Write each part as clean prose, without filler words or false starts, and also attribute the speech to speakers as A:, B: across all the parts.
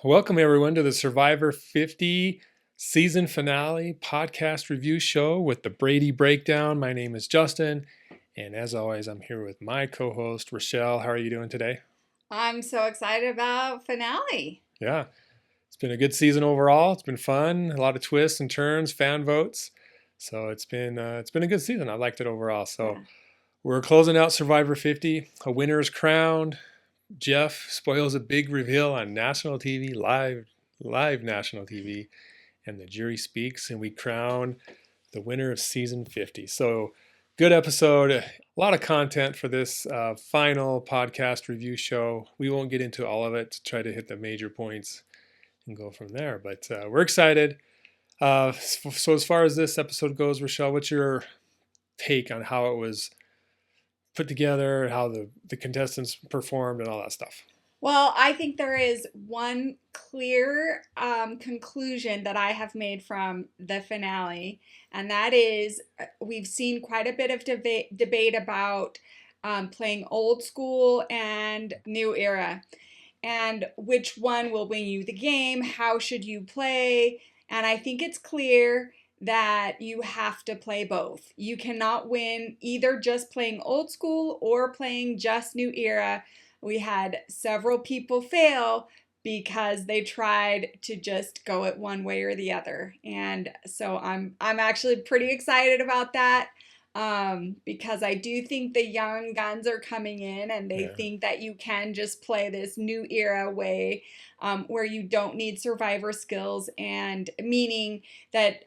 A: Welcome, everyone, to the Survivor 50 season finale podcast review show with the Brady Breakdown. My name is Justin, and as always, I'm here with my co host, Rochelle. How are you doing today?
B: I'm so excited about finale.
A: Yeah, it's been a good season overall. It's been fun, a lot of twists and turns, fan votes. So it's been a good season. I liked it overall. So
B: Yeah.
A: we're closing out Survivor 50. A winner is crowned. Jeff spoils a big reveal on national TV, live national TV, and the jury speaks, and we crown the winner of season 50. So, good episode. A lot of content for this final podcast review show. We won't get into all of it to try to hit the major points and go from there, but we're excited. So, as far as this episode goes, Rochelle, what's your take on how it was put together, how the contestants performed, and all that stuff?
B: Well, I think there is one clear conclusion that I have made from the finale, and that is we've seen quite a bit of debate about playing old school and new era, and which one will win you the game, how should you play, and I think it's clear that you have to play both. You cannot win either just playing old school or playing just new era. We had several people fail because they tried to just go it one way or the other. And so I'm actually pretty excited about that. Because I do think the young guns are coming in and they think that you can just play this new era way, where you don't need survivor skills, and meaning that,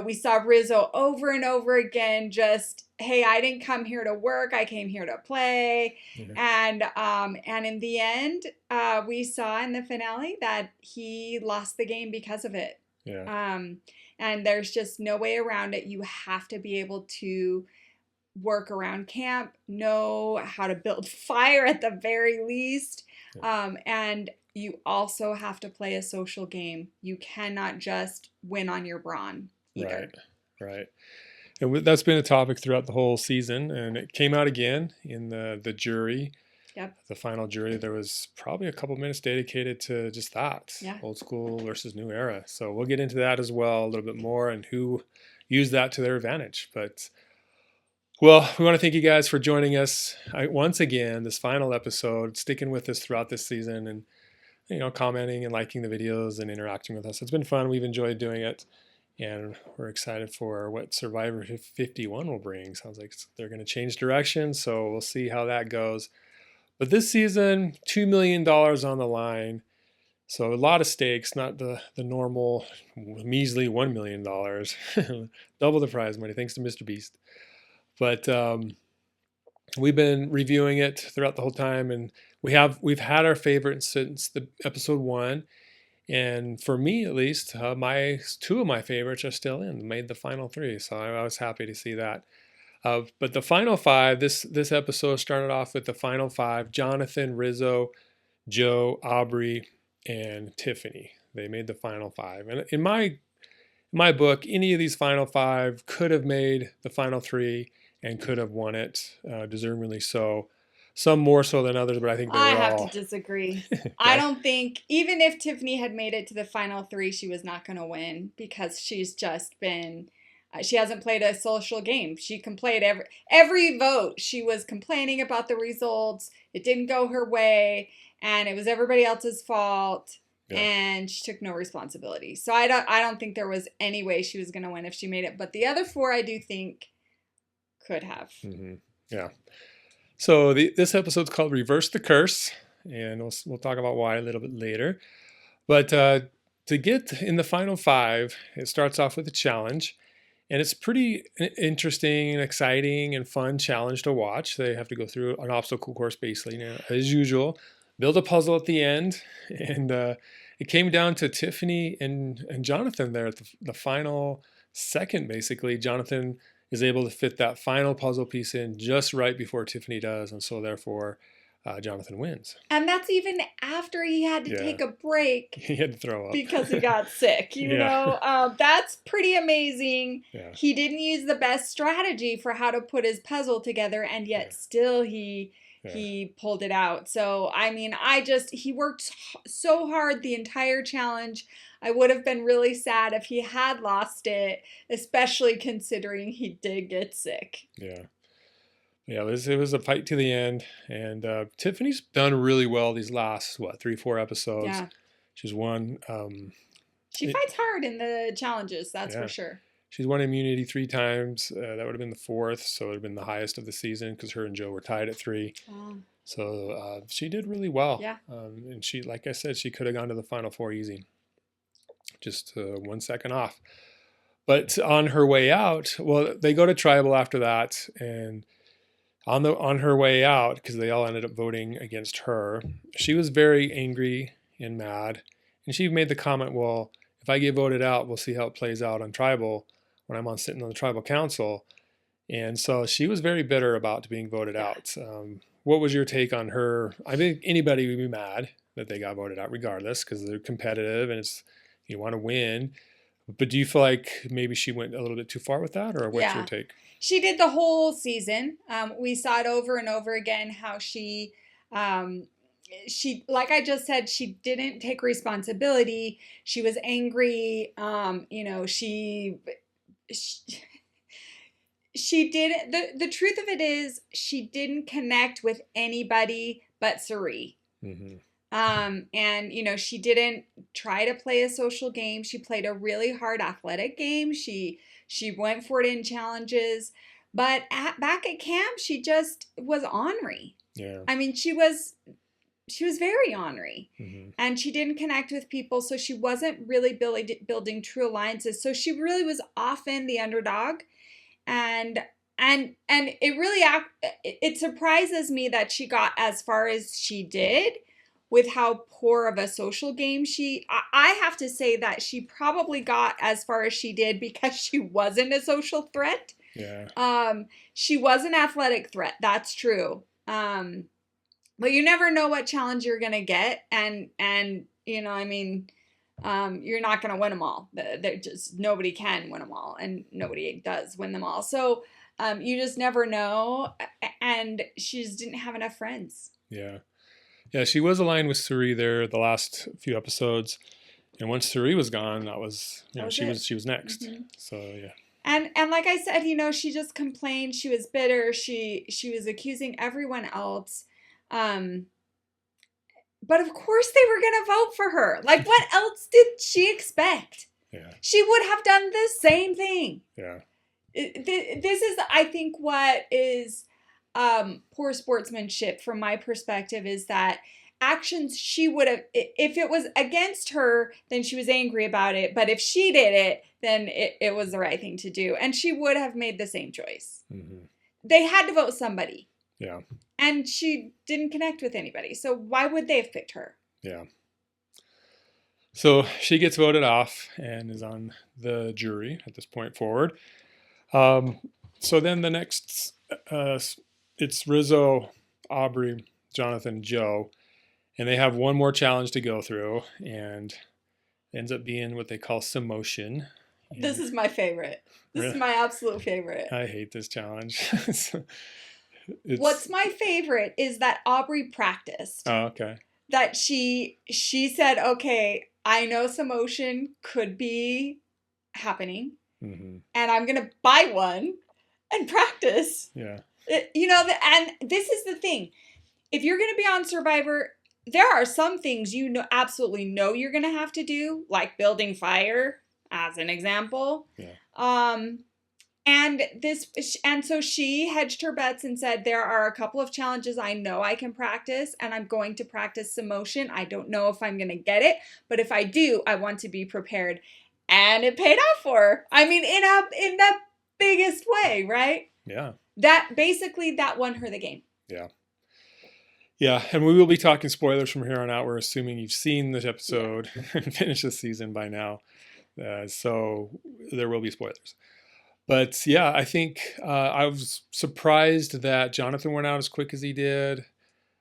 B: we saw Rizzo over and over again just, hey, I didn't come here to work, I came here to play. And in the end, we saw in the finale that he lost the game because of it. And there's just no way around it. You have to be able to work around camp, know how to build fire at the very least. And you also have to play a social game. You cannot just win on your brawn either.
A: Right. And that's been a topic throughout the whole season, and it came out again in the jury.
B: Yep.
A: The final jury, there was probably a couple minutes dedicated to just that, old school versus new era. So we'll get into that as well a little bit more and who used that to their advantage. But, well, we want to thank you guys for joining us once again, this final episode, sticking with us throughout this season and, commenting and liking the videos and interacting with us. It's been fun. We've enjoyed doing it. And we're excited for what Survivor 51 will bring. Sounds like they're going to change direction, so we'll see how that goes. But this season, $2 million on the line. So a lot of stakes, not the normal measly $1 million. Double the prize money, thanks to Mr. Beast. But we've been reviewing it throughout the whole time, and we've had our favorite since the episode 1. And for me, at least, two of my favorites are still made the final 3. So I was happy to see that. But the final 5, this episode started off with the final 5: Jonathan, Rizo, Joe, Aubry, and Tiffany. They made the final 5. And in my book, any of these final 5 could have made the final 3 and could have won it, deservingly so. Some more so than others, but I think
B: I have to disagree. I don't think, even if Tiffany had made it to the final 3, she was not going to win because she's just been... she hasn't played a social game. She complained every vote. She was complaining about the results. It didn't go her way, and it was everybody else's fault. And she took no responsibility. So I don't think there was any way she was going to win if she made it. But the other 4, I do think, could have.
A: Mm-hmm. Yeah. So this episode's called "Reverse the Curse," and we'll talk about why a little bit later. But to get in the final 5, it starts off with a challenge. And it's pretty interesting and exciting and fun challenge to watch. They have to go through an obstacle course, basically, as usual, build a puzzle at the end. And it came down to Tiffany and Jonathan there at the final second, basically. Jonathan is able to fit that final puzzle piece in just right before Tiffany does. And so, therefore, Jonathan wins.
B: And that's even after he had to take a break.
A: He had to throw up.
B: Because he got sick, you know. That's pretty amazing.
A: Yeah.
B: He didn't use the best strategy for how to put his puzzle together, and yet still he he pulled it out. So, I mean, he worked so hard the entire challenge. I would have been really sad if he had lost it, especially considering he did get sick.
A: Yeah. Yeah, it was a fight to the end. And Tiffany's done really well these last, 3-4 episodes.
B: Yeah.
A: She's won.
B: She fights hard in the challenges, that's for sure.
A: She's won immunity 3 times. That would have been the 4th, so it would have been the highest of the season because her and Joe were tied at 3.
B: Oh.
A: So she did really well.
B: Yeah.
A: And she, like I said, she could have gone to the Final 4 easy. Just 1 second off. But on her way out, well, they go to tribal after that, and on her way out, because they all ended up voting against her, she was very angry and mad. And she made the comment, well, if I get voted out, we'll see how it plays out on tribal when I'm sitting on the tribal council. And so she was very bitter about being voted out. What was your take on her? I think anybody would be mad that they got voted out regardless because they're competitive and you want to win. But do you feel like maybe she went a little bit too far with that, or what's your take?
B: She did the whole season. We saw it over and over again how she, like I just said, she didn't take responsibility. She was angry. She did. The truth of it is she didn't connect with anybody but Cirie.
A: Mm-hmm.
B: And she didn't try to play a social game. She played a really hard athletic game. She went for it in challenges, but back at camp, she just was ornery.
A: Yeah.
B: I mean, she was very ornery,
A: mm-hmm.
B: and she didn't connect with people. So she wasn't really building true alliances. So she really was often the underdog, and it really it surprises me that she got as far as she did with how poor of a social game I have to say that she probably got as far as she did because she wasn't a social threat.
A: Yeah.
B: She was an athletic threat. That's true. But you never know what challenge you're going to get. And you're not going to win them all. Nobody can win them all, and nobody does win them all. So, you just never know. And she just didn't have enough friends.
A: Yeah. Yeah, she was aligned with Cirie there the last few episodes, and once Cirie was gone, she was next. Mm-hmm. So yeah.
B: And like I said, she just complained. She was bitter. She was accusing everyone else. But of course they were gonna vote for her. Like, what else did she expect?
A: Yeah.
B: She would have done the same thing.
A: Yeah.
B: This is, I think, what is. Poor sportsmanship from my perspective is that actions she would have, if it was against her, then she was angry about it. But if she did it, then it was the right thing to do. And she would have made the same choice.
A: Mm-hmm.
B: They had to vote somebody.
A: Yeah.
B: And she didn't connect with anybody. So why would they have picked her?
A: Yeah. So she gets voted off and is on the jury at this point forward. So then the next... it's Rizo, Aubry, Jonathan, and Joe, and they have one more challenge to go through, and it ends up being what they call Simotion.
B: This is my favorite. This is my absolute favorite.
A: I hate this challenge.
B: What's my favorite is that Aubry practiced.
A: Oh, okay.
B: That she said, okay, I know Simotion could be happening,
A: mm-hmm.
B: and I'm going to buy one and practice.
A: Yeah.
B: And this is the thing. If you're going to be on Survivor, there are some things absolutely know you're going to have to do, like building fire, as an example.
A: Yeah.
B: And so she hedged her bets and said, there are a couple of challenges I know I can practice, and I'm going to practice Simotion. I don't know if I'm going to get it, but if I do, I want to be prepared. And it paid off for her. I mean, in the biggest way, right?
A: Yeah.
B: That won her the game.
A: Yeah. Yeah, and we will be talking spoilers from here on out. We're assuming you've seen this episode and finished the season by now. So there will be spoilers. But yeah, I think I was surprised that Jonathan went out as quick as he did.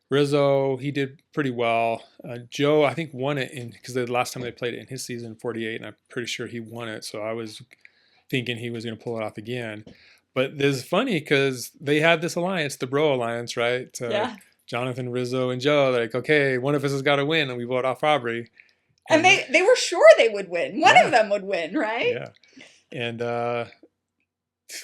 A: Rizo, he did pretty well. Joe, I think, won it because the last time they played it in his season, 48, and I'm pretty sure he won it. So I was thinking he was going to pull it off again. But this is funny because they had this alliance, the Bro Alliance, right?
B: Yeah.
A: Jonathan, Rizo, and Joe, like, okay, one of us has got to win, and we vote off Aubry.
B: And they were sure they would win. One of them would win, right?
A: Yeah. And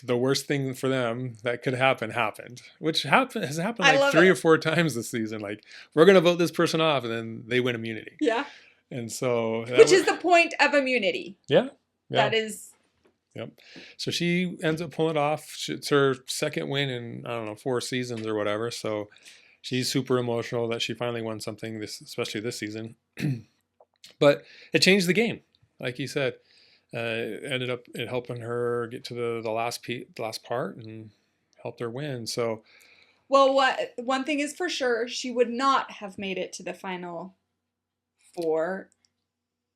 A: the worst thing for them that could happen happened, which has happened like 3 or 4 times this season. Like, we're going to vote this person off, and then they win immunity.
B: Yeah.
A: And so...
B: Which is the point of immunity.
A: Yeah.
B: That is...
A: Yep. So she ends up pulling it off. It's her second win in, I don't know, 4 seasons or whatever. So she's super emotional that she finally won something, especially this season. But it changed the game, like you said. Ended up helping her get to the last part and helped her win. So,
B: well, one thing is for sure, she would not have made it to the final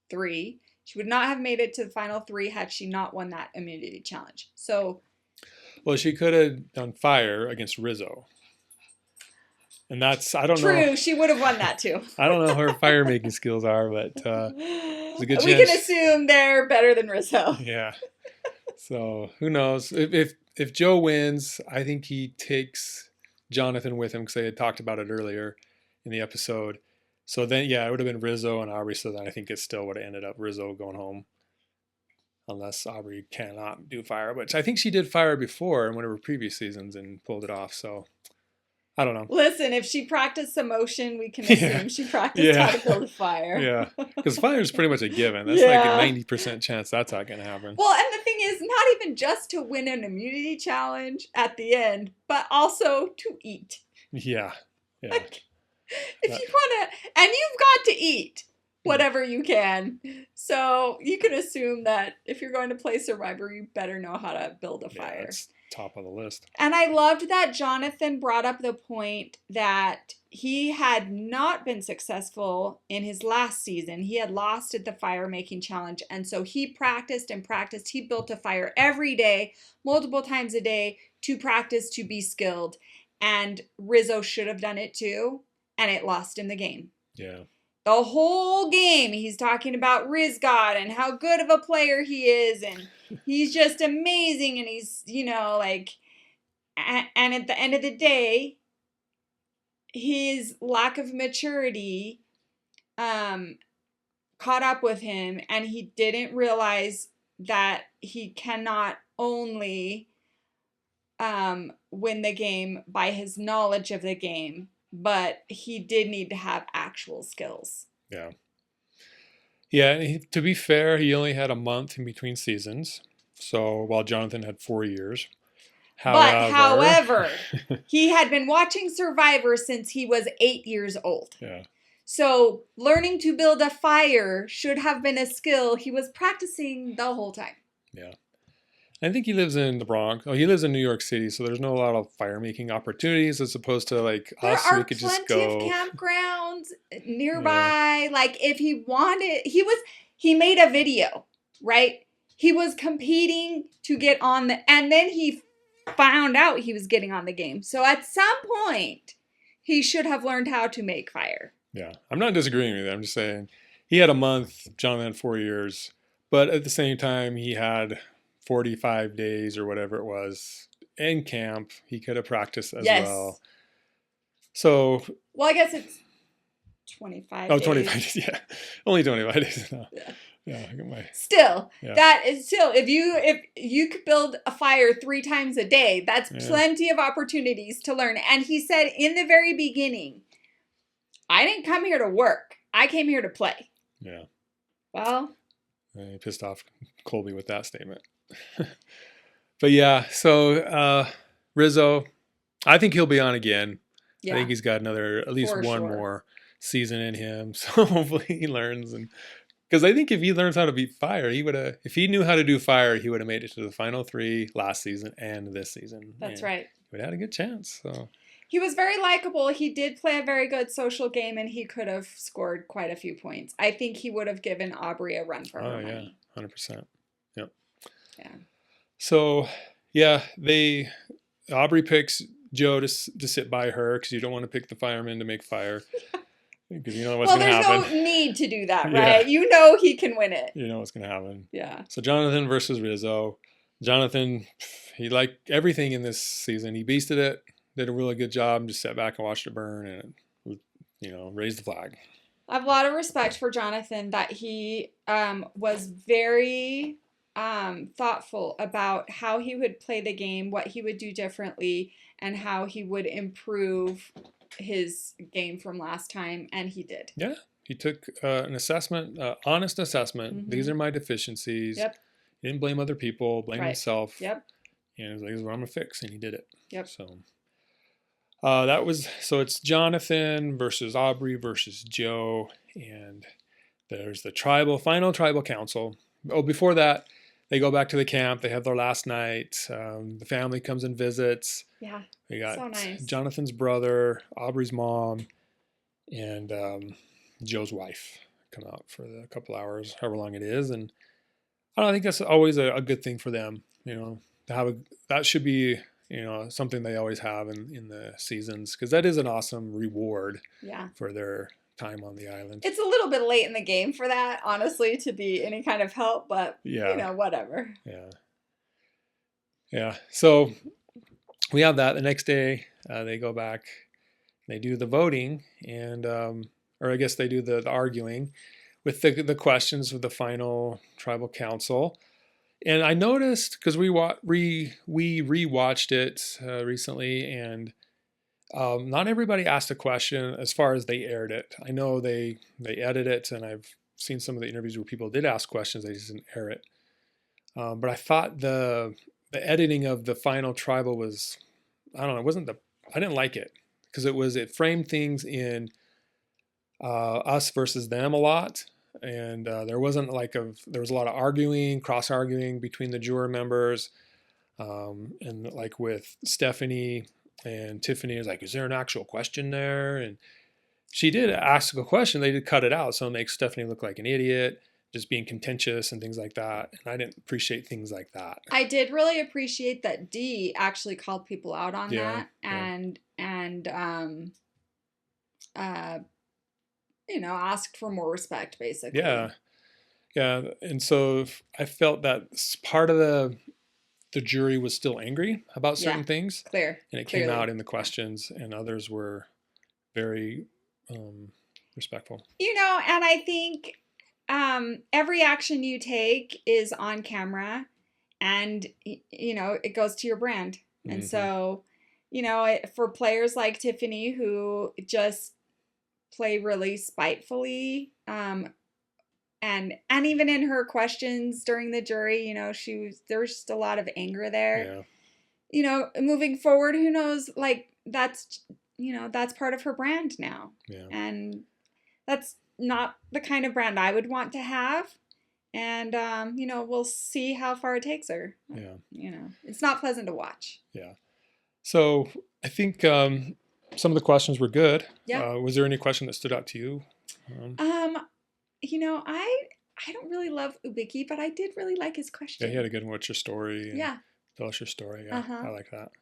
B: 3. She would not have made it to the final 3 had she not won that immunity challenge. So,
A: well, she could have done fire against Rizo. And that's, I don't know.
B: True, she would have won that too.
A: I don't know how her fire making skills are, but it's a good chance.
B: We can assume they're better than Rizo.
A: Yeah. So who knows? If Joe wins, I think he takes Jonathan with him because they had talked about it earlier in the episode. So then, yeah, it would have been Rizo and Aubry. So then I think it still would have ended up Rizo going home. Unless Aubry cannot do fire. But I think she did fire before in one of her previous seasons and pulled it off. So I don't know.
B: Listen, if she practiced some motion, we can assume she practiced how to build a fire.
A: Yeah, because fire is pretty much a given. That's like a 90% chance that's not going to happen.
B: Well, and the thing is, not even just to win an immunity challenge at the end, but also to eat.
A: Yeah.
B: Like, if you want to, and you've got to eat whatever you can. So you can assume that if you're going to play Survivor, you better know how to build a fire.
A: That's top of the list.
B: And I loved that Jonathan brought up the point that he had not been successful in his last season. He had lost at the fire making challenge. And so he practiced and practiced. He built a fire every day, multiple times a day to practice, to be skilled. And Rizo should have done it too. And it lost him the game.
A: Yeah.
B: The whole game, he's talking about Rizgod and how good of a player he is, and he's just amazing, and he's, like, and at the end of the day, his lack of maturity caught up with him, and he didn't realize that he cannot only win the game by his knowledge of the game, but he did need to have actual skills.
A: Yeah. Yeah, and to be fair, he only had a month in between seasons. So while Jonathan had 4 years.
B: However, he had been watching Survivor since he was 8 years old.
A: Yeah.
B: So learning to build a fire should have been a skill he was practicing the whole time.
A: Yeah. I think he lives in the Bronx. Oh, he lives in New York City, so there's not a lot of fire making opportunities as opposed to like us. We could just go.
B: There are plenty of campgrounds nearby. Yeah. Like if he wanted, he made a video, right? He was competing to get on and then he found out he was getting on the game. So at some point, he should have learned how to make fire.
A: Yeah, I'm not disagreeing with you. I'm just saying he had a month. Jonathan had 4 years, but at the same time, he had 45 days or whatever it was in camp. He could have practiced as well. So,
B: well, I guess it's 25 days.
A: 25 days, yeah. Only 25 days now. Yeah, I got my...
B: Still, that is still, if you could build a fire 3 times a day, that's plenty of opportunities to learn. And he said in the very beginning, I didn't come here to work. I came here to play.
A: Yeah.
B: Well.
A: I pissed off Colby with that statement. But yeah, so Rizo, I think he'll be on again. Yeah. I think he's got at least one more season in him. So hopefully he learns, and because I think if he learns how to beat fire, if he knew how to do fire, he would have made it to the final 3 last season and this season.
B: That's right.
A: He would have had a good chance. So
B: he was very likable. He did play a very good social game, and he could have scored quite a few points. I think he would have given Aubry a run for her money.
A: 100%. Yep.
B: Yeah.
A: So, yeah, Aubry picks Joe to sit by her because you don't want to pick the fireman to make fire. Because you know what's going to happen.
B: Well, there's no need to do that, right? Yeah. You know he can win it.
A: You know what's going to happen.
B: Yeah.
A: So Jonathan versus Rizo. Jonathan, he liked everything in this season. He beasted it. did a really good job and just sat back and watched it burn and, raised the flag.
B: I have a lot of respect for Jonathan that he was very thoughtful about how he would play the game, what he would do differently, and how he would improve his game from last time, and he did.
A: Yeah, he took an assessment, honest assessment. Mm-hmm. These are my deficiencies.
B: Yep.
A: He didn't blame other people, blame himself.
B: Yep.
A: And he was like, "This is what I'm gonna fix," and he did it.
B: Yep.
A: So it's Jonathan versus Aubry versus Joe, and there's the final tribal council. Oh, before that, they go back to the camp. They have their last night. The family comes and visits.
B: Yeah.
A: We got
B: so nice.
A: Jonathan's brother, Aubry's mom, and Joe's wife come out for the couple hours, however long it is. And I think that's always a good thing for them, to have that should be, something they always have in the seasons, because that is an awesome reward for their time on the island.
B: It's a little bit late in the game for that, honestly, to be any kind of help, but whatever.
A: Yeah. So we have that. The next day, they go back, they do the voting, and or I guess they do the arguing with the questions of the final tribal council. And I noticed, because we rewatched it recently, and not everybody asked a question as far as they aired it. I know they edit it, and I've seen some of the interviews where people did ask questions, they just didn't air it. But I thought the editing of the final tribal was, I don't know, I didn't like it, because it framed things in us versus them a lot. And there was a lot of cross-arguing between the juror members, and like with Stephanie and Tiffany is like, is there an actual question there? And she did ask a question. They did cut it out, so it makes Stephanie look like an idiot, just being contentious and things like that. And I didn't appreciate things like that.
B: I did really appreciate that Dee actually called people out on that, and asked for more respect, basically.
A: Yeah. And so I felt that part of the jury was still angry about certain things.
B: Clear.
A: And it came out in the questions, and others were very respectful.
B: And I think every action you take is on camera, and, it goes to your brand. And so, for players like Tiffany, who just play really spitefully, and even in her questions during the jury, there was just a lot of anger there. Moving forward, who knows, like, that's part of her brand now. And that's not the kind of brand I would want to have. And we'll see how far it takes her. It's not pleasant to watch.
A: So I think some of the questions were good. Was there any question that stood out to you?
B: I don't really love Ubiki, but I did really like his question.
A: Yeah, he had a good one. What's your story? Tell us your story. I like that.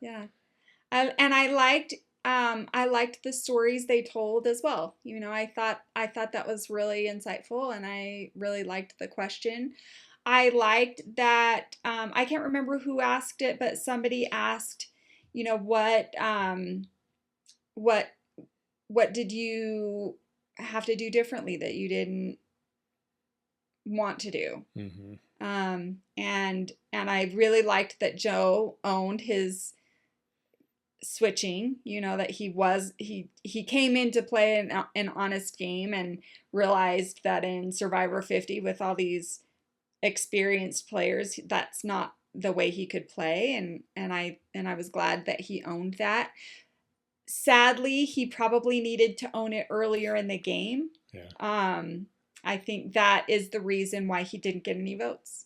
B: And I liked the stories they told as well. I thought that was really insightful, and I really liked the question. I liked that, I can't remember who asked it, but somebody asked, what did you have to do differently that you didn't want to do? And I really liked that Joe owned his switching, that he came in to play an honest game, and realized that in Survivor 50, with all these experienced players, that's not the way he could play, and I was glad that he owned that. Sadly, he probably needed to own it earlier in the game. I think that is the reason why he didn't get any votes.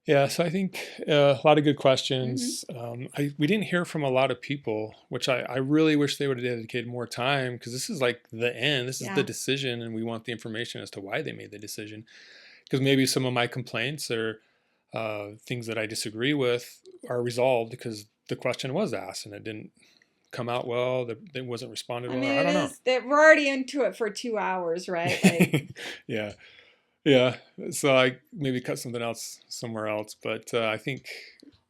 A: So I think a lot of good questions. We didn't hear from a lot of people, which I really wish they would have dedicated more time, because this is like the end. This is the decision, and we want the information as to why they made the decision. Because maybe some of my complaints or things that I disagree with are resolved because the question was asked and it didn't come out well. It wasn't responded well. I don't know.
B: We're already into it for 2 hours, right? Like,
A: Yeah. So I maybe cut something else somewhere else, but I think.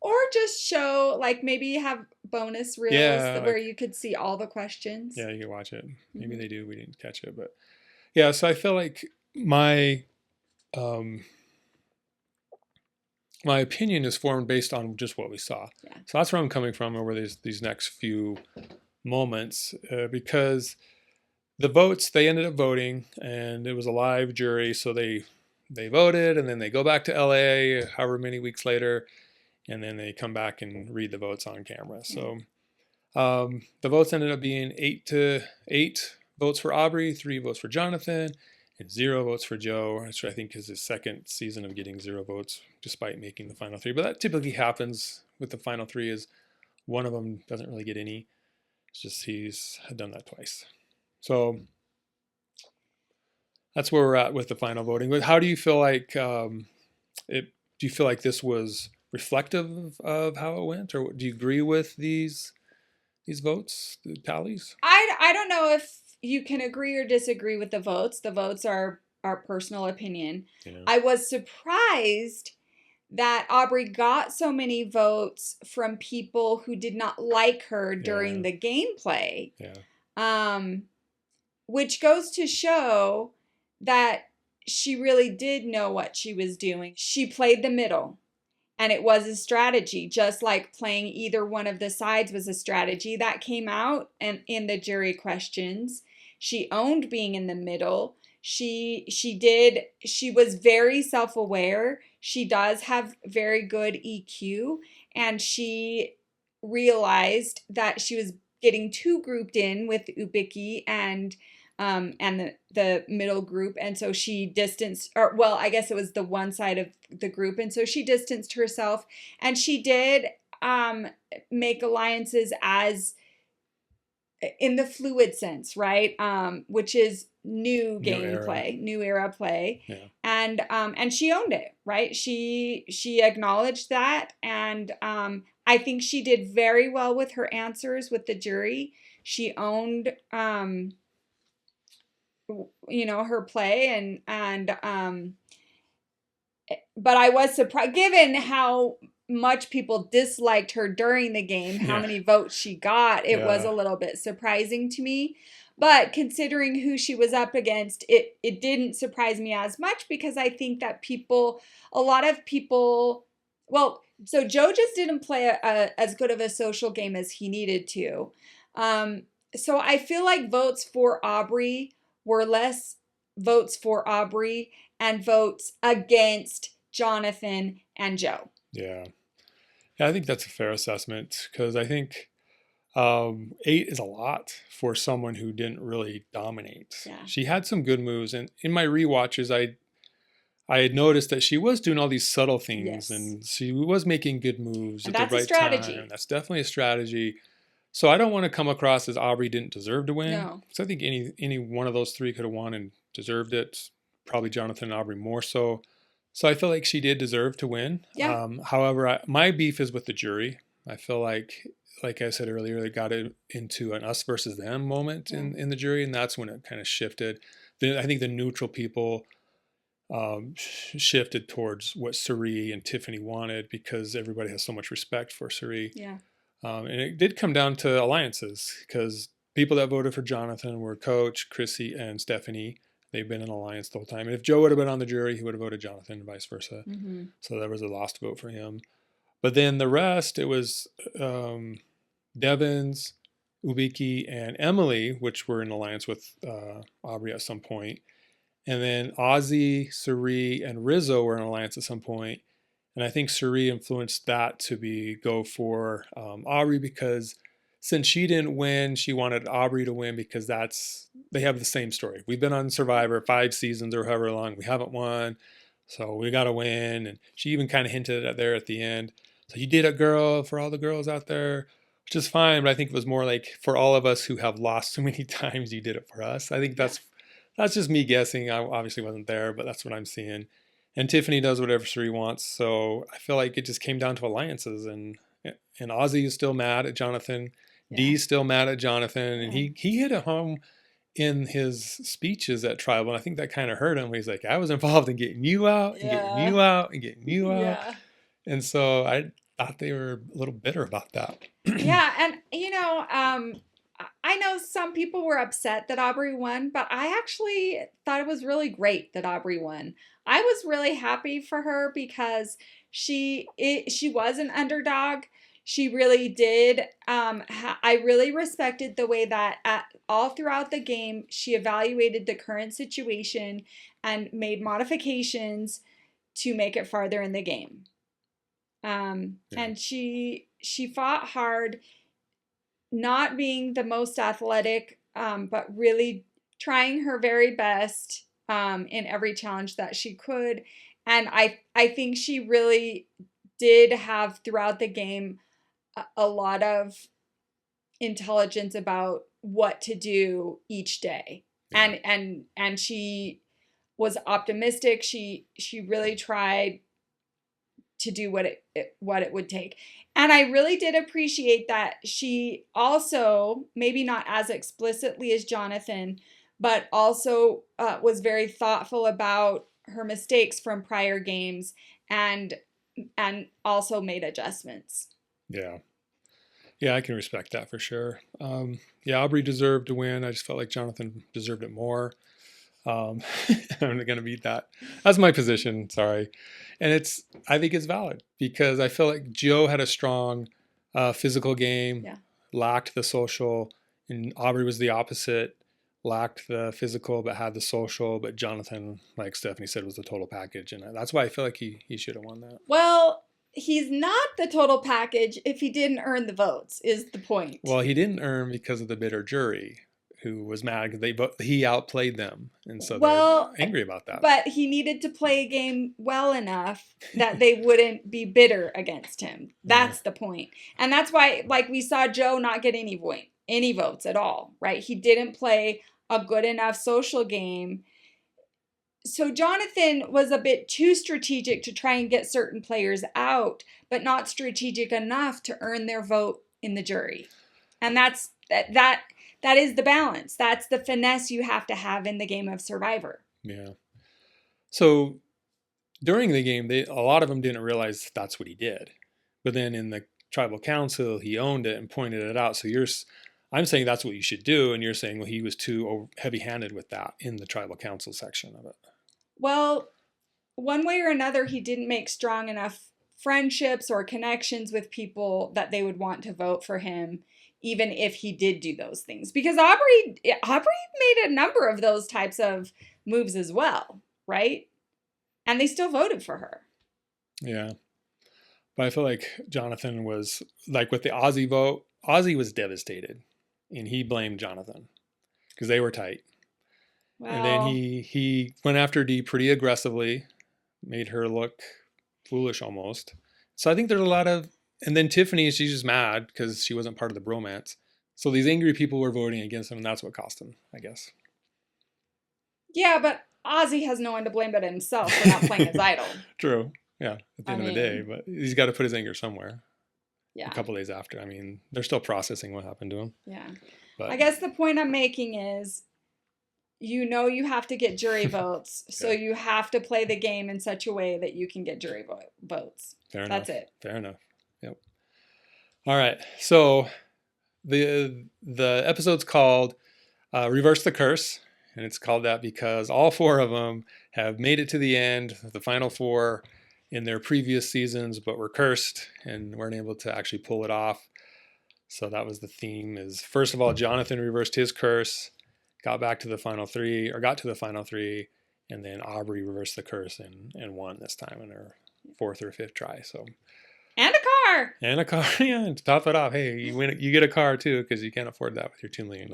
B: Or just show, like, maybe have bonus reels where you could see all the questions.
A: Yeah, you can watch it. Maybe they do. We didn't catch it, but yeah. So I feel like my opinion is formed based on just what we saw.
B: Yeah.
A: So that's where I'm coming from over these next few moments, because the votes, they ended up voting, and it was a live jury, so they voted, and then they go back to LA however many weeks later, and then they come back and read the votes on camera. So the votes ended up being 8-8 votes for Aubry, 3 votes for Jonathan, and 0 votes for Joe, which I think is his second season of getting 0 votes despite making the final 3. But that typically happens with the final 3, is one of them doesn't really get any. It's just he's done that twice. So that's where we're at with the final voting. But how do you feel like do you feel like this was reflective of how it went, or do you agree with these votes, the tallies?
B: I don't know if you can agree or disagree with the votes. The votes are our personal opinion. Yeah. I was surprised that Aubry got so many votes from people who did not like her during the gameplay. Yeah. Which goes to show that she really did know what she was doing. She played the middle, and it was a strategy, just like playing either one of the sides was a strategy that came out and in the jury questions. She owned being in the middle. She was very self-aware. She does have very good EQ, and she realized that she was getting too grouped in with Ubiki and the middle group, and so she distanced, or well, I guess it was the one side of the group, and so she distanced herself, and she did make alliances as in the fluid sense, right? Which is new gameplay, new era play, yeah. And she owned it, right? She acknowledged that, and I think she did very well with her answers with the jury. She owned her play, and but I was surprised, given how much people disliked her during the game, how many votes she got. It was a little bit surprising to me. But considering who she was up against, it didn't surprise me as much, because I think that a lot of people, well, so Joe just didn't play as good of a social game as he needed to. So I feel like votes for Aubry were less votes for Aubry and votes against Jonathan and Joe.
A: Yeah, I think that's a fair assessment, because I think 8 is a lot for someone who didn't really dominate. Yeah. She had some good moves, and in my rewatches, I had noticed that she was doing all these subtle things, and she was making good moves at the right time. That's definitely a strategy. So I don't want to come across as Aubry didn't deserve to win. No. So I think any one of those 3 could have won and deserved it. Probably Jonathan and Aubry more so. So I feel like she did deserve to win. Yeah. However, my beef is with the jury. I feel like I said earlier, they got into an us versus them moment in the jury, and that's when it kind of shifted. I think the neutral people shifted towards what Cirie and Tiffany wanted, because everybody has so much respect for Cirie. Yeah. And it did come down to alliances, because people that voted for Jonathan were Coach, Chrissy, and Stephanie. They've been in alliance the whole time. And if Joe would have been on the jury, he would have voted Jonathan, and vice versa. Mm-hmm. So there was a lost vote for him. But then the rest, it was Devins, Ubiki, and Emily, which were in alliance with Aubry at some point. And then Ozzy, Cirie, and Rizo were in alliance at some point. And I think Cirie influenced that to go for Aubry, because since she didn't win, she wanted Aubry to win, because they have the same story. We've been on Survivor 5 seasons or however long. We haven't won, so we got to win. And she even kind of hinted at there at the end. So you did it, girl, for all the girls out there, which is fine. But I think it was more like for all of us who have lost so many times, you did it for us. I think that's just me guessing. I obviously wasn't there, but that's what I'm seeing. And Tiffany does whatever Cirie wants. So I feel like it just came down to alliances. And Ozzy is still mad at Jonathan. Yeah. Dee's still mad at Jonathan. And he hit it home in his speeches at Tribal. And I think that kind of hurt him. He's like, I was involved in getting you out and getting you out and getting you out. Yeah. And so I thought they were a little bitter about that.
B: Yeah, and I know some people were upset that Aubry won, but I actually thought it was really great that Aubry won. I was really happy for her because she was an underdog. She really did. I really respected the way that all throughout the game she evaluated the current situation and made modifications to make it farther in the game. And she fought hard, not being the most athletic, but really trying her very best in every challenge that she could. And I think she really did have throughout the game a lot of intelligence about what to do each day. Yeah. And she was optimistic. She really tried to do what it would take. And I really did appreciate that she also, maybe not as explicitly as Jonathan, but also was very thoughtful about her mistakes from prior games and also made adjustments.
A: Yeah. Yeah, I can respect that for sure. Yeah, Aubry deserved to win. I just felt like Jonathan deserved it more. I'm going to beat that. That's my position. Sorry. And I think it's valid because I feel like Joe had a strong physical game, lacked the social, and Aubry was the opposite, lacked the physical but had the social. But Jonathan, like Stephanie said, was the total package, and that's why I feel like he should have won that.
B: Well, he's not the total package if he didn't earn the votes. Is the point?
A: Well, he didn't earn because of the bitter jury, who was mad because he outplayed them, and so they're angry about that.
B: But he needed to play a game well enough that they wouldn't be bitter against him. That's the point. And that's why, like, we saw Joe not get any votes at all, right? He didn't play a good enough social game. So Jonathan was a bit too strategic to try and get certain players out, but not strategic enough to earn their vote in the jury. And that is the balance. That's the finesse you have to have in the game of Survivor.
A: Yeah. So during the game, a lot of them didn't realize that's what he did. But then in the tribal council, he owned it and pointed it out. So I'm saying that's what you should do. And you're saying, well, he was too heavy-handed with that in the tribal council section of it.
B: Well, one way or another, he didn't make strong enough friendships or connections with people that they would want to vote for him, even if he did do those things. Because Aubry made a number of those types of moves as well, right? And they still voted for her.
A: Yeah. But I feel like Jonathan was, like with the Ozzy vote, Ozzy was devastated. And he blamed Jonathan because they were tight. Well, and then he went after Dee pretty aggressively, made her look foolish almost. So I think there's a lot of... And then Tiffany, she's just mad because she wasn't part of the bromance. So these angry people were voting against him, and that's what cost him, I guess.
B: Yeah, but Ozzy has no one to blame but himself for not playing his idol.
A: True. Yeah, at the end of the day. But he's got to put his anger somewhere.
B: Yeah.
A: A couple days after. I mean, they're still processing what happened to him.
B: Yeah.
A: But
B: I guess the point I'm making is, you have to get jury votes. So you have to play the game in such a way that you can get jury votes.
A: Fair enough.
B: That's it.
A: Fair enough. Yep. All right. So the episode's called Reverse the Curse. And it's called that because all four of them have made it to the end, the final four in their previous seasons, but were cursed and weren't able to actually pull it off. So that was the theme is, first of all, Jonathan reversed his curse, got to the final three, and then Aubry reversed the curse and won this time in her fourth or fifth try. So,
B: and a car,
A: yeah. And to top it off, hey, you get a car too because you can't afford that with your $2 million.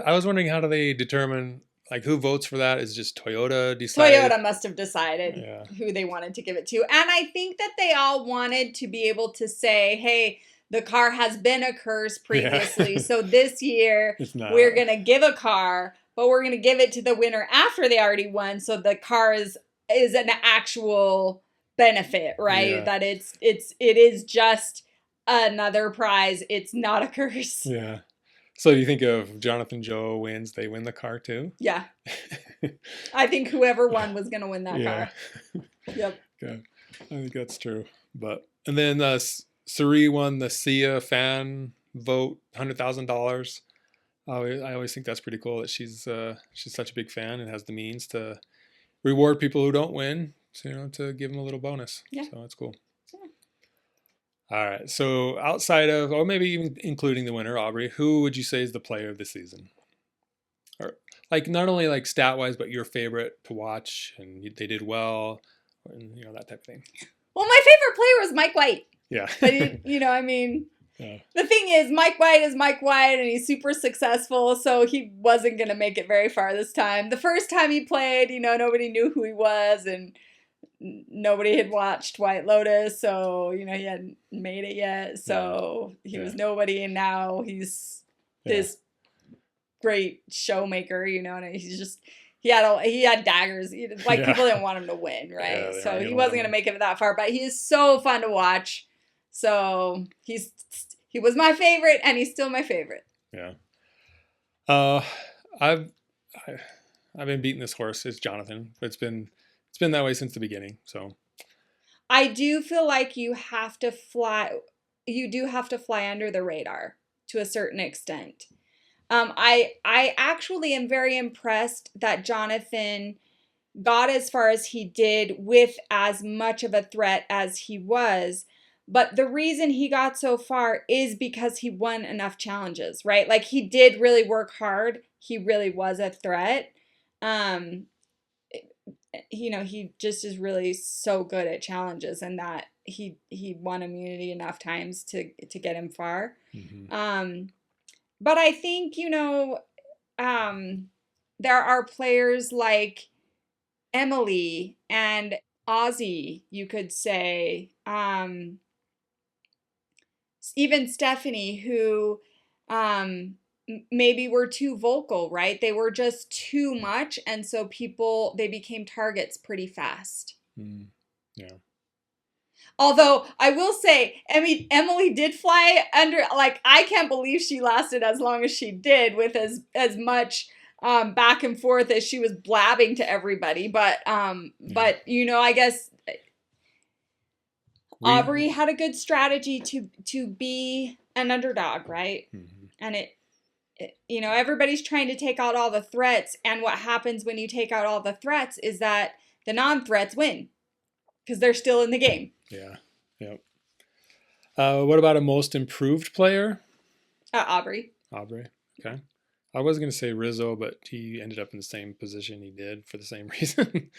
A: I was wondering, how do they determine, like, who votes for that? Is just Toyota decide?
B: Toyota must have decided who they wanted to give it to, and I think that they all wanted to be able to say, hey, the car has been a curse previously, so this year we're going to give a car, but we're going to give it to the winner after they already won, so the car is an actual benefit, right? Yeah. That it is just another prize. It's not a curse.
A: Yeah. So you think if Jonathan Joe wins, they win the car too?
B: Yeah. I think whoever won was going to win that car. Yep.
A: Okay. I think that's true. And then Cirie won the Sia fan vote, $100,000. I always think that's pretty cool that she's such a big fan and has the means to reward people who don't win, to give them a little bonus. Yeah. So that's cool. Yeah. All right. So outside of, or maybe even including the winner, Aubry, who would you say is the player of the season? Or like not only like stat wise, but your favorite to watch and they did well, and that type of thing.
B: Well, my favorite player was Mike White.
A: Yeah.
B: But the thing is, Mike White is Mike White, and he's super successful, so he wasn't going to make it very far this time. The first time he played, nobody knew who he was, and nobody had watched White Lotus, so, he hadn't made it yet, so he was nobody, and now he's this great showmaker, and he's just... He had daggers. People didn't want him to win, right? Yeah, so he wasn't going to make it that far. But he is so fun to watch. So he was my favorite, and he's still my favorite.
A: Yeah. I've been beating this horse. It's Jonathan. But it's been that way since the beginning. So
B: I do feel like you have to fly. You do have to fly under the radar to a certain extent. I actually am very impressed that Jonathan got as far as he did with as much of a threat as he was. But the reason he got so far is because he won enough challenges, right? Like he did really work hard. He really was a threat. He just is really so good at challenges, and that he won immunity enough times to get him far. Mm-hmm. But I think, there are players like Emily and Ozzy, you could say, even Stephanie, who maybe were too vocal, right? They were just too much, and so they became targets pretty fast.
A: Yeah.
B: Although I will say, Emily did fly under, like, I can't believe she lasted as long as she did with as much back and forth as she was blabbing to everybody. But, I guess Aubry had a good strategy to be an underdog, right? Mm-hmm. And everybody's trying to take out all the threats. And what happens when you take out all the threats is that the non-threats win because they're still in the game.
A: Yeah. Yep. What about a most improved player?
B: Aubry.
A: Okay. I was going to say Rizo, but he ended up in the same position he did for the same reason.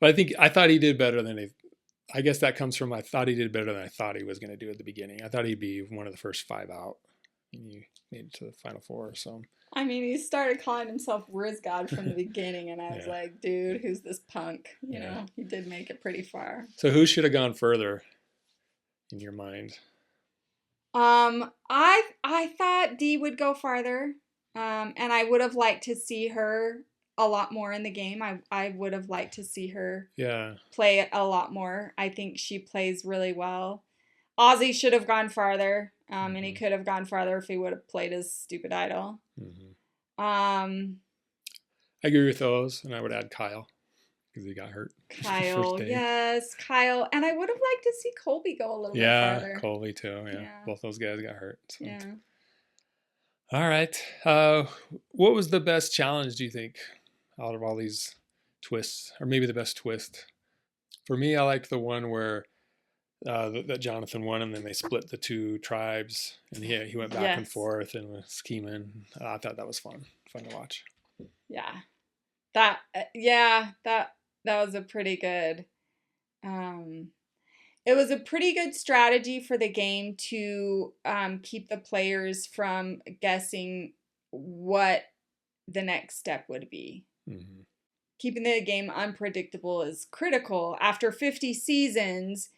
A: But I thought he did better than I guess that comes from I thought he did better than I thought he was going to do at the beginning. I thought he'd be one of the first 5 out, and he made it to the final 4. So.
B: He started calling himself Riz God from the beginning, and I was like, dude, who's this punk? You know, he did make it pretty far.
A: So who should have gone further in your mind?
B: I thought Dee would go farther, and I would have liked to see her a lot more in the game. I would have liked to see her play it a lot more. I think she plays really well. Ozzy should have gone farther. And he could have gone farther if he would have played his stupid idol. Mm-hmm.
A: I agree with those, and I would add Kyle because he got hurt.
B: Kyle, yes, Kyle, and I would have liked to see Colby go a little bit farther.
A: Yeah, Colby too. Yeah, both those guys got hurt. So.
B: Yeah.
A: All right. What was the best challenge, do you think, out of all these twists, or maybe the best twist? For me, I like the one where. That Jonathan won, and then they split the 2 tribes, and he went back and forth and was scheming. I thought that was fun to watch.
B: Yeah, that was a pretty good. It was a pretty good strategy for the game to keep the players from guessing what the next step would be. Mm-hmm. Keeping the game unpredictable is critical. After 50 seasons.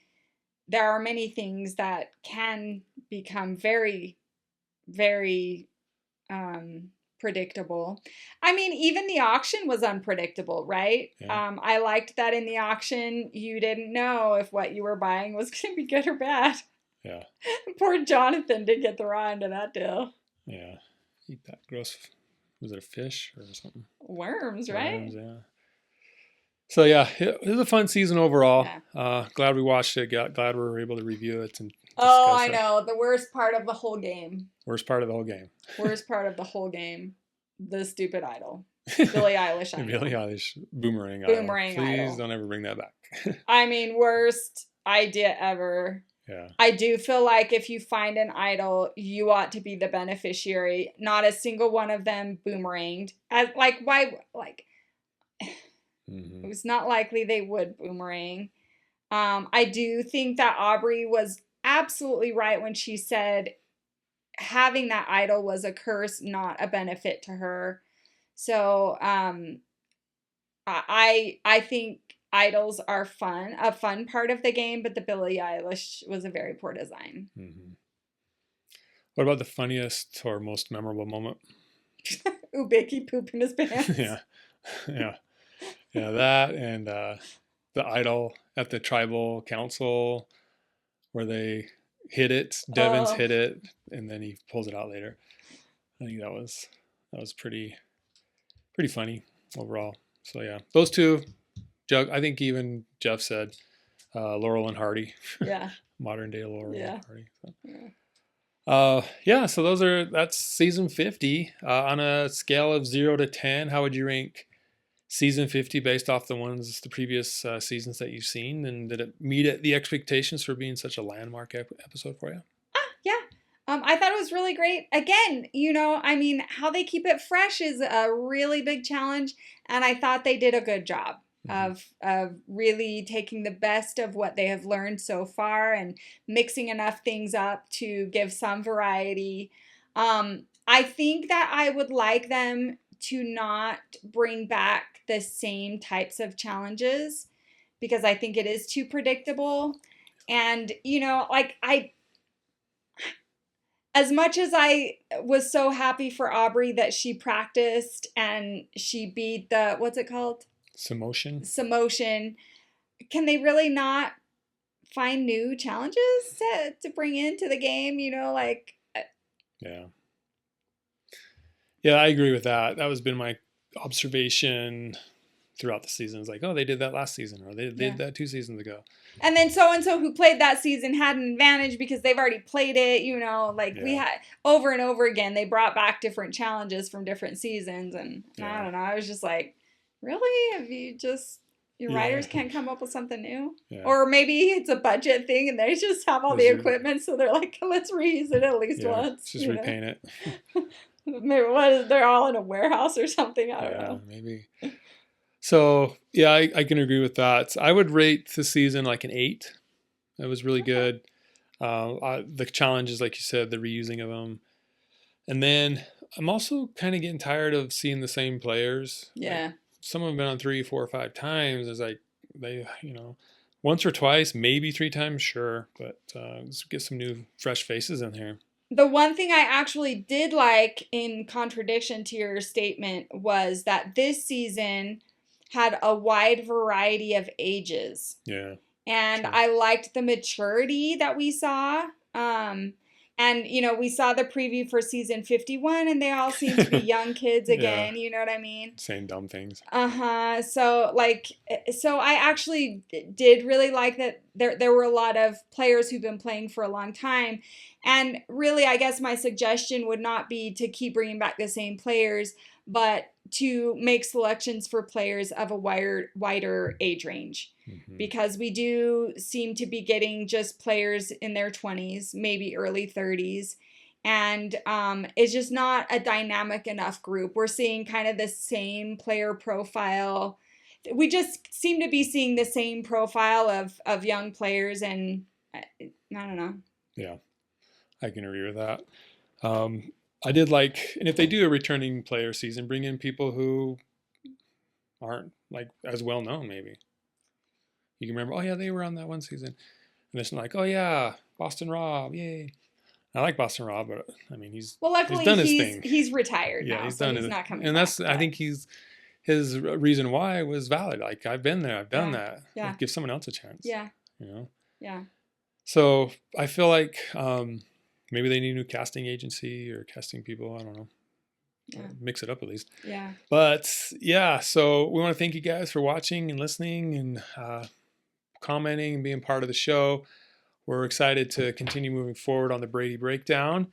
B: There are many things that can become very, very predictable. Even the auction was unpredictable, right? Yeah. I liked that in the auction, you didn't know if what you were buying was going to be good or bad.
A: Yeah.
B: Poor Jonathan did get the raw end of that deal.
A: Yeah. Eat that gross. Was it a fish or something?
B: Worms, right?
A: Worms, yeah. So yeah, it was a fun season overall. Yeah. Glad we watched it. Glad we were able to review it and
B: discuss I know. The worst part of the whole game.
A: Worst part of the whole game.
B: Worst part of the whole game. The stupid idol. Billie Eilish idol.
A: Billie Eilish boomerang
B: idol.
A: Please don't ever bring that back.
B: I mean, worst idea ever.
A: Yeah.
B: I do feel like if you find an idol, you ought to be the beneficiary. Not a single one of them boomeranged. It was not likely they would boomerang. I do think that Aubry was absolutely right when she said having that idol was a curse, not a benefit to her. So I think idols are a fun part of the game, but the Billie Eilish was a very poor design.
A: Mm-hmm. What about the funniest or most memorable moment?
B: Ubeki pooping his pants.
A: Yeah, that and the idol at the tribal council where they hit it. Devins hit it, and then he pulls it out later. I think that was pretty funny overall. So yeah, those two. I think even Jeff said Laurel and Hardy.
B: Yeah.
A: Modern day Laurel and Hardy. So. Yeah. So that's season 50. On a scale of 0 to 10, how would you rank season 50 based off the previous seasons that you've seen? And did it meet the expectations for being such a landmark episode for you?
B: Yeah. I thought it was really great. Again, how they keep it fresh is a really big challenge. And I thought they did a good job of really taking the best of what they have learned so far and mixing enough things up to give some variety. I think that I would like them to not bring back the same types of challenges because I think it is too predictable. And, as much as I was so happy for Aubry that she practiced and she beat the, what's it called? Samotion. Can they really not find new challenges to bring into the game?
A: Yeah. Yeah, I agree with that. That has been my observation throughout the season. It's like, oh, they did that last season, or they did that 2 seasons ago.
B: And then so-and-so who played that season had an advantage because they've already played it, we had over and over again, they brought back different challenges from different seasons. And I don't know, I was just like, really? Have you your writers can't come up with something new? Yeah. Or maybe it's a budget thing and they just have all the equipment, so they're like, let's reuse it at least once.
A: Just repaint it.
B: Maybe they're all in a warehouse or something. I don't know.
A: Maybe. So, yeah, I can agree with that. I would rate the season like an 8. It was really good. The challenges, like you said, the reusing of them. And then I'm also kind of getting tired of seeing the same players.
B: Yeah.
A: Like, some have been on 3, 4, or 5 times. It's like they, once or twice, maybe 3 times, sure. But let's get some new, fresh faces in here.
B: The one thing I actually did like, in contradiction to your statement, was that this season had a wide variety of ages.
A: Yeah.
B: And I liked the maturity that we saw. And, we saw the preview for season 51 and they all seem to be young kids again. You know what I mean?
A: Saying dumb things.
B: So I actually did really like that there were a lot of players who've been playing for a long time. And really, I guess my suggestion would not be to keep bringing back the same players, but to make selections for players of a wider age range. Mm-hmm. Because we do seem to be getting just players in their 20s, maybe early 30s. And it's just not a dynamic enough group. We're seeing kind of the same player profile. We just seem to be seeing the same profile of young players. And I don't know.
A: Yeah, I can agree with that. I did like, and if they do a returning player season, bring in people who aren't like as well known, maybe. You can remember, oh yeah, they were on that one season. And it's like, oh yeah, Boston Rob, yay. I like Boston Rob, but I mean, he's done his thing.
B: He's retired now,
A: he's
B: so
A: done
B: he's
A: it.
B: not coming
A: and
B: back.
A: And I think his reason why was valid. Like, I've been there, I've done that.
B: Yeah.
A: Like, give someone else a chance.
B: Yeah.
A: Yeah. So I feel like maybe they need a new casting agency or casting people. I don't know. mix it up at least.
B: Yeah.
A: But yeah, so we want to thank you guys for watching and listening and commenting and being part of the show. We're excited to continue moving forward on the Brady Breakdown.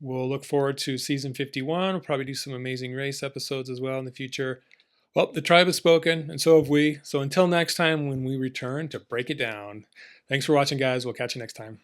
A: We'll look forward to season 51. We'll probably do some amazing race episodes as well in the future. Well, the tribe has spoken, and so have we. So until next time when we return to break it down. Thanks for watching, guys. We'll catch you next time.